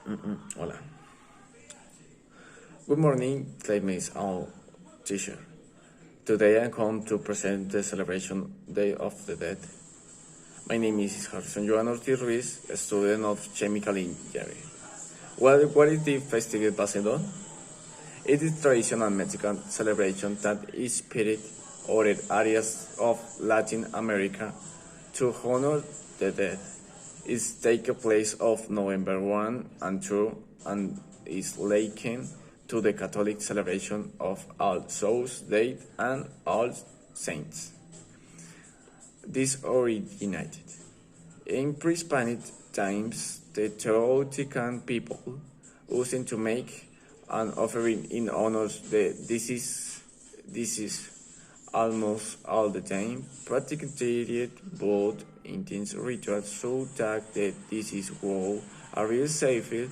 Hola. Good morning, classmates and teacher. Today I come to present the celebration Day of the Dead. My name is Harrison Joan Ortiz Ruiz, a student of chemical engineering. What is the festival based on? It is traditional Mexican celebration that is inspired other areas of Latin America to honor the dead. It takes place of November 1 and 2 and is likened to the Catholic celebration of All Souls Day and All Saints. This originated in pre-Hispanic times. The Teotihuacan people used to make an offering in honor of the deceased almost all the time, practiced both intense rituals so that the deceased would arrive safely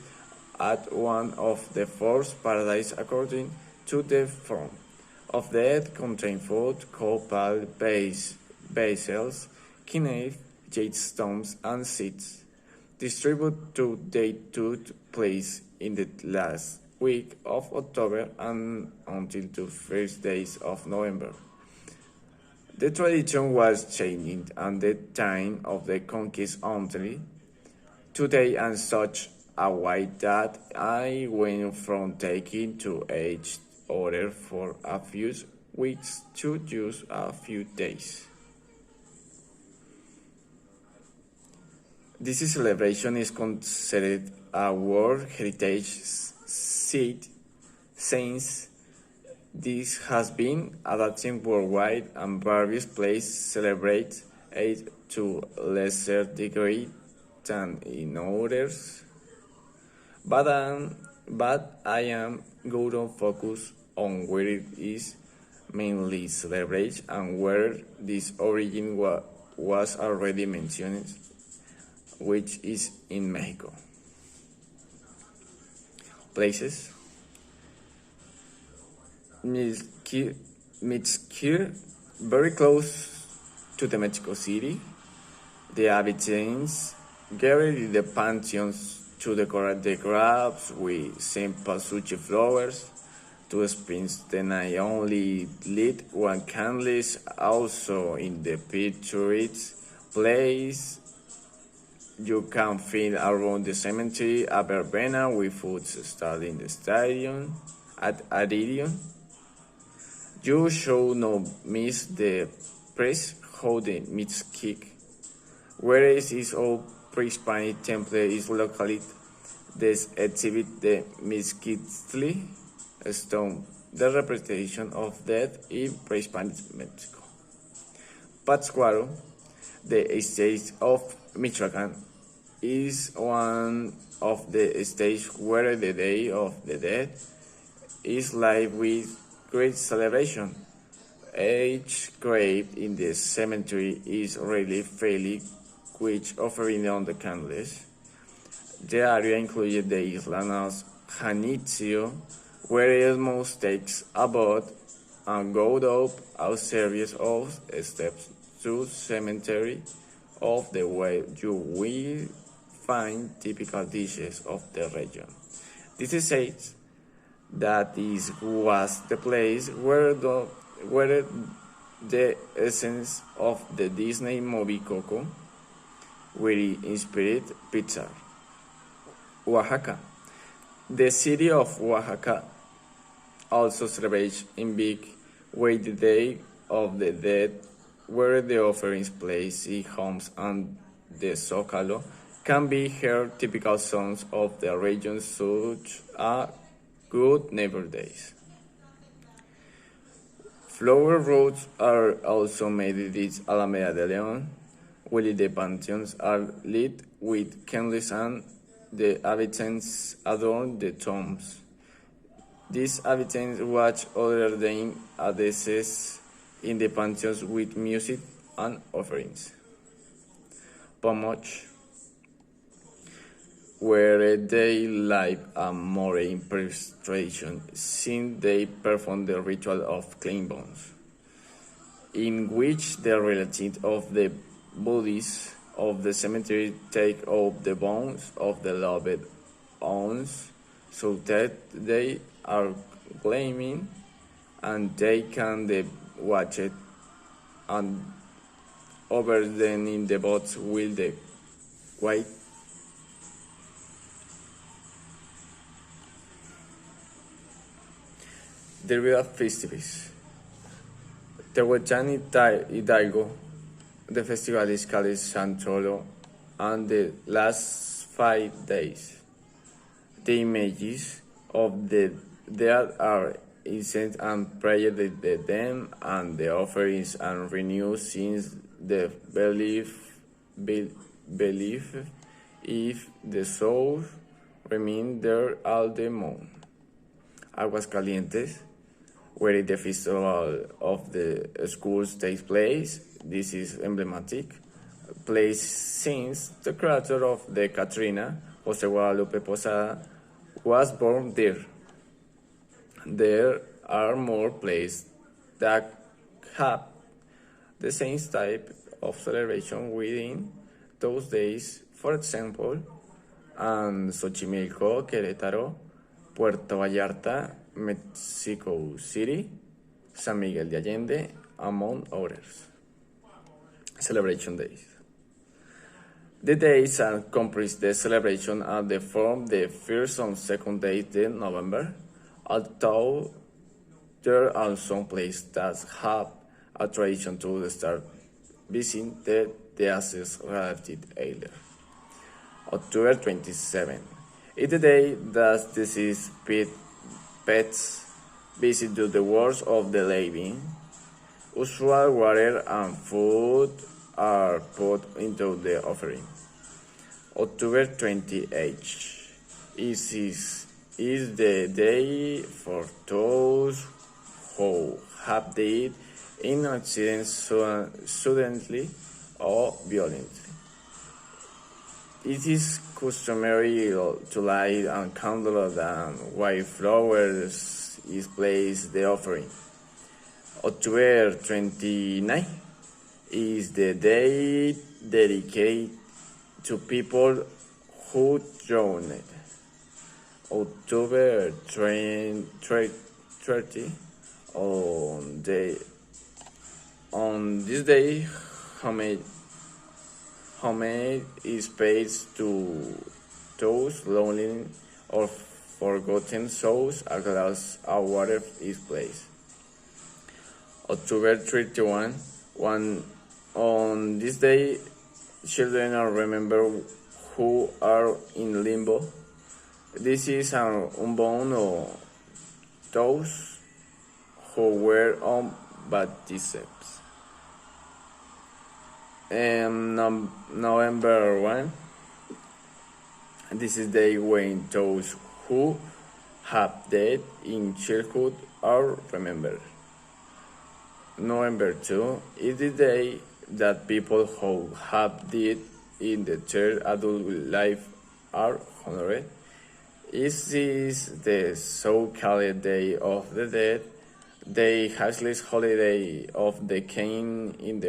at one of the first paradise according to the form of the earth contain food, copal, basils, quinine, jade stones, and seeds. Distributed to they took place in the last week of October and until the first days of November. The tradition was changing at the time of the conquest only. Today and such a way that I went from taking to each other for a few weeks to just a few days. This celebration is considered a World Heritage Site since this has been adopted worldwide and various places celebrate it to lesser degree than in others. But I am going to focus on where it is mainly celebrated and where this origin was already mentioned, which is in Mexico. Places: Mixquir, very close to the Mexico City. The inhabitants gathered in the pantheons to decorate the graves with cempasúchil flowers. To spend the night only lit one candles. Also in the picturesque place you can find around the cemetery a verbena with food stall in the stadium at Adirion. You should not miss the press how the Mixquic, whereas its old pre-Hispanic temple is located. This exhibit the Mixquitli stone, the representation of death in pre-Hispanic Mexico. Pátzcuaro, the state of Michoacán, is one of the states where the Day of the Dead is live with great celebration. Each grave in the cemetery is really fairly which offering on the candles. The area included the island of Janitzio, where Elmos takes a boat and go up a series of steps to cemetery. Of the way you will find typical dishes of the region. This is said that this was the place where the essence of the Disney movie Coco were inspired pizza. Oaxaca. The city of Oaxaca also celebrates in big way the Day of the Dead, where the offerings placed in homes and the Zócalo can be heard typical songs of the region such as Good Neighbor Days. Flower roads are also made in this Alameda de León, where the pantheons are lit with candles and the inhabitants adorn the tombs. These inhabitants watch other than addresses in the pantheons with music and offerings. Pomoch, where they live a more impersonation since they perform the ritual of clean bones, in which the relatives of the bodies of the cemetery take up the bones of the loved owns, so that they are blaming and they can watch it and over then in the boats with the white derivative festivities. Tehuacán Hidalgo, the festival is called San Cholo, and the last 5 days. The images of the dead are incense and prayer to them, and the offerings are renewed since the belief if the souls remain there all the month. Aguascalientes, where the festival of the schools takes place. This is emblematic place since the creator of the Catrina, Jose Guadalupe Posada, was born there. There are more places that have the same type of celebration within those days. For example, Xochimilco, Querétaro, Puerto Vallarta, Mexico City, San Miguel de Allende, among others. Celebration days. The days are comprise the celebration at the from the first and second days in November, although there are some places that have a tradition to start visiting the deceased relative earlier. October 27 is the day that deceased pets visit to the world of the living. Usual water and food are put into the offering. October 28th is the day for those who have died in accidents suddenly or violently. It is customary to light a candle and white flowers is placed the offering. October 29 is the day dedicated to people who drowned. October 30 on this day, homage is paid to those lonely or forgotten souls. A glass of water is placed. October 31, on this day, children are remembered who are in limbo. This is an unborn or those who were unbaptized. November 1, this is the day when those who have died in childhood are remembered. November 2 is the day that people who have died in the third adult life are honored. This is the so-called Day of the Dead, the highest holiday of the king in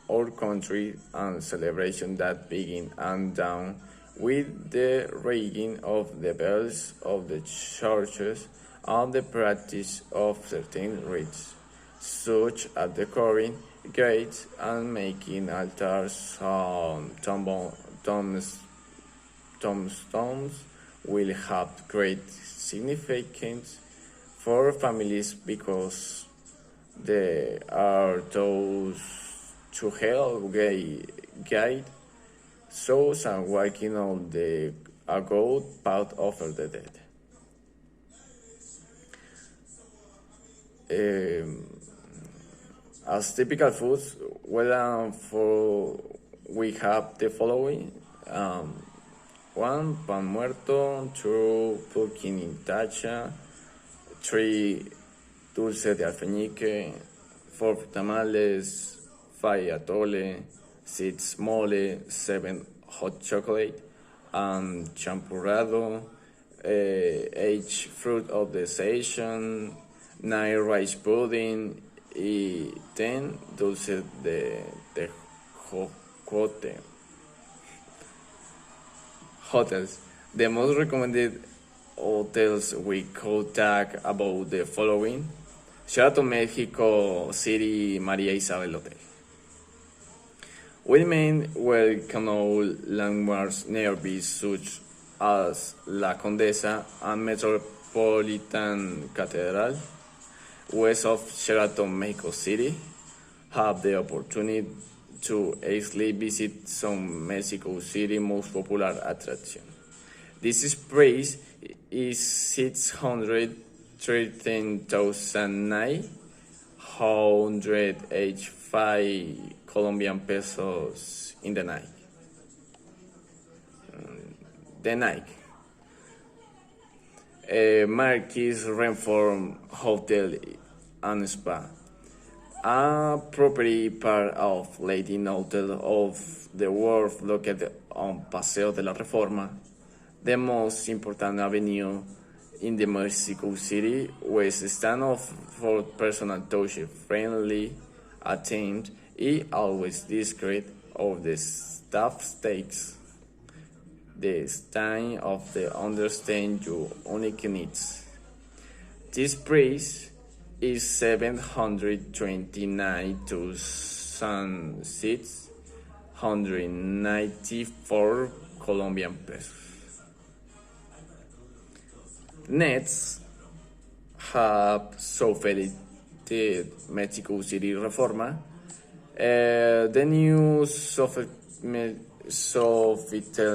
our country, and celebration that begin and down with the ringing of the bells of the churches and the practice of certain rites, such as decorating gates and making altars on tombstones, will have great significance for families because they are those to help guide souls and walking on the good path of the dead. As typical foods, we have the following: 1. Pan muerto, 2. Pumpkin in tacha, 3. Dulce de alfeñique, 4. Tamales, 5. Atole, 6. Mole, 7. Hot chocolate, and champurrado, 8. Fruit of the season, 9. Rice pudding, 10. Dulce de jocote. Hotels. The most recommended hotels we could talk about the following: Sheraton Mexico City Maria Isabel Hotel. We remain well-known landmarks nearby such as La Condesa and Metropolitan Cathedral, west of Sheraton Mexico City, have the opportunity to easily visit some Mexico City most popular attraction. This price is 613,985 Colombian pesos in the night. The night. Marquis Reform Hotel and Spa, a property part of Lady Hotel of the world located on Paseo de la Reforma, the most important avenue in the Mexico City, west stand off for personal touch, friendly, attempt, and always discreet of the staff stakes. The time of the understand your unique needs. This price is 729,694 Colombian pesos. Next, have Sofitel Mexico City Reforma. The new Sofitel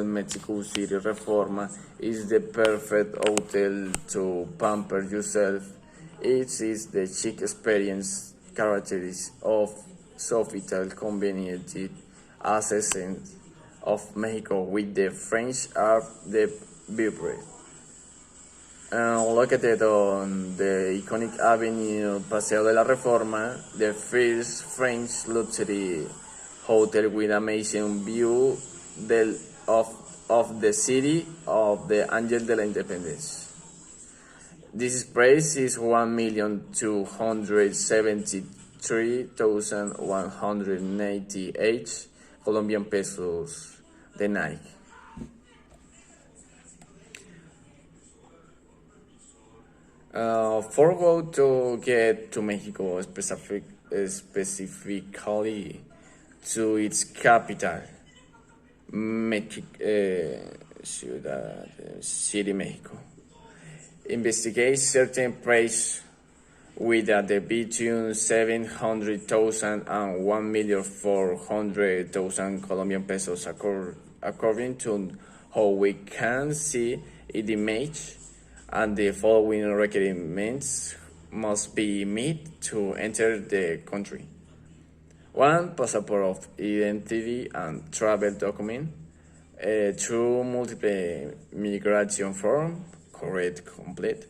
Mexico City Reforma is the perfect hotel to pamper yourself. It is the chic experience characteristics of Sofitel conveniently accessing of Mexico with the French art the vibrant. Located on the iconic avenue Paseo de la Reforma, the first French luxury hotel with amazing view of the city of the Angel de la Independence. This price is 1,273,198 Colombian pesos the night. For go to get to Mexico, specifically to its capital, Ciudad City, Mexico. Investigate certain price with the between 700,000 and 1,400,000 Colombian pesos according to how we can see in the image, and the following requirements must be met to enter the country. 1. Passport of identity and travel document. 2. Multiple migration form, correct, complete.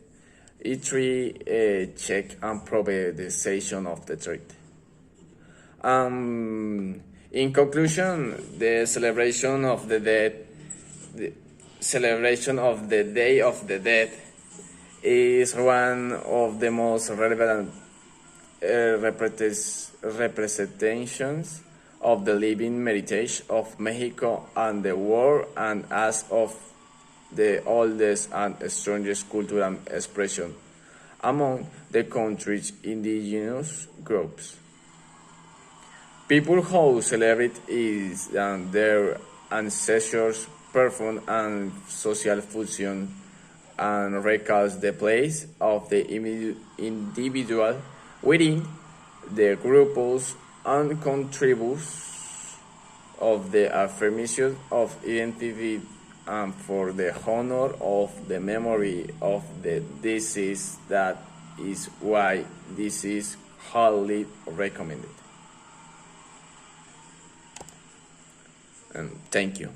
3. Check and prove the session of the trip. In conclusion, the celebration of the Day of the Dead is one of the most relevant representations of the living heritage of Mexico and the world, and as of the oldest and strongest cultural expression among the country's indigenous groups. People who celebrate it and their ancestors perform and social function and recalls the place of the individual within the groups and contributes of the affirmation of identity and for the honor of the memory of the deceased. That is why this is highly recommended. And thank you.